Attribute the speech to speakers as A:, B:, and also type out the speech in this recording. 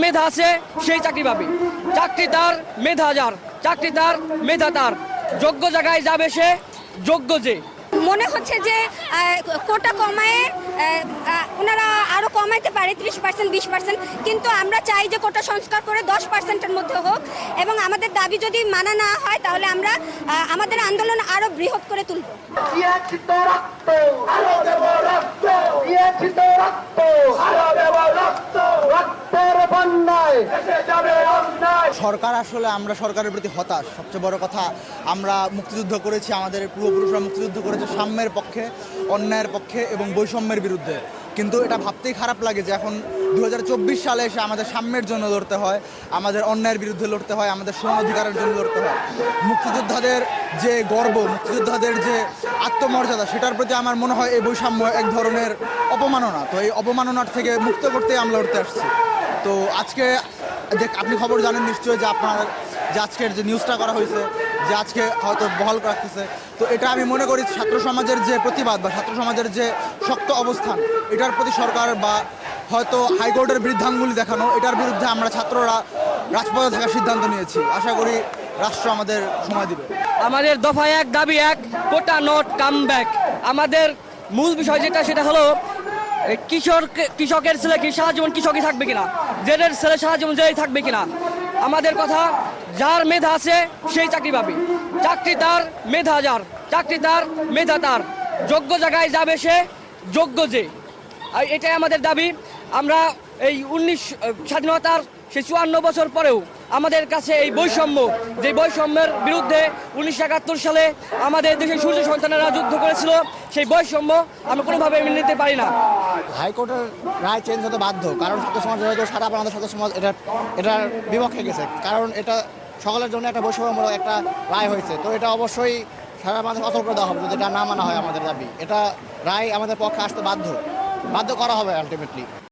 A: মেধা আছে সেই চাকরি পাবে। চাকরি তার, মেধা যার, চাকরি তার, মেধা তার, যোগ্য জায়গায় যাবে সে, যোগ্য যে।
B: মনে হচ্ছে যে কোটা কমায় ওনারা আরো কমাইতে পারে 30% 20%, কিন্তু আমরা চাই যে কোটা সংস্কার করে 10%-এর মধ্যে হোক, এবং আমাদের দাবি যদি মানা না হয় তাহলে আমরা আমাদের আন্দোলন আরো বৃহৎ করে তুলব।
C: সরকার আসলে আমরা সরকারের প্রতি হতাশ। সবচেয়ে বড় কথা, আমরা মুক্তিযুদ্ধ করেছি, আমাদের পূর্বপুরুষরা মুক্তিযুদ্ধ করেছে সাম্যের পক্ষে, অন্যায়ের পক্ষে এবং বৈষম্যের বিরুদ্ধে। কিন্তু এটা ভাবতেই খারাপ লাগে যে এখন 2024 সালে এসে আমাদের সাম্যের জন্য লড়তে হয়, আমাদের অন্যায়ের বিরুদ্ধে লড়তে হয়, আমাদের সমান অধিকারের জন্য লড়তে হয়। মুক্তিযোদ্ধাদের যে গর্ব, মুক্তিযোদ্ধাদের যে আত্মমর্যাদা, সেটার প্রতি আমার মনে হয় এই বৈষম্য এক ধরনের অপমাননা। তো এই অপমাননার থেকে মুক্ত করতেই আমরা লড়তে আসছি। তো আজকে আপনি খবর জানেন নিশ্চয়ই যে আপনার যে আজকের যে নিউজটা করা হয়েছে, যে আজকে হয়তো বহাল রাখতেছে। তো এটা আমি মনে করি ছাত্র সমাজের যে প্রতিবাদ বা ছাত্র সমাজের যে শক্ত অবস্থান, এটার প্রতি সরকার বা হয়তো হাইকোর্টের বৃদ্ধাঙ্গুলি দেখানো, এটার বিরুদ্ধে আমরা ছাত্ররা রাজপথে থাকার সিদ্ধান্ত নিয়েছি। আশা করি রাষ্ট্র আমাদের সময় দিবে।
A: আমাদের দফা এক, দাবি এক, কোটা নট কাম ব্যাক। আমাদের মূল বিষয় যেটা, সেটা হলো কৃষকের ছেলে কি সারা জীবন কৃষকই থাকবে কিনা, জেলের ছেলে সারা জীবন জেলেই থাকবে কিনা। আমাদের কথা, যার মেধা আছে সেই চাকরি পাবে। চাকরি তার, মেধা যার, চাকরি তার, মেধা তার, যোগ্য জায়গায় যাবে সে, যোগ্য যে। এটাই আমাদের দাবি। আমরা এই স্বাধীনতার সেই 54 বছর পরেও আমাদের কাছে এই বৈষম্য, যে বৈষম্যের বিরুদ্ধে 1971 সালে আমাদের দেশের সূর্য সন্তানেরা যুদ্ধ করেছিল, সেই বৈষম্য আমরা কোনোভাবে মেনে নিতে পারি না।
D: হাইকোর্টের রায় চেঞ্জ হতে বাধ্য, কারণ ছাত্র সমাজ হয়তো সারা বাংলাদেশ ছাত্র সমাজ এটার বিপক্ষে গেছে, কারণ এটা সকলের জন্য একটা বৈষম্যমূলক একটা রায় হয়েছে। তো এটা অবশ্যই সারা বাংলাদেশ অচল করে দেওয়া হবে যদি এটা না মানা হয় আমাদের দাবি। এটা রায় আমাদের পক্ষে আসতে বাধ্য করা হবে আলটিমেটলি।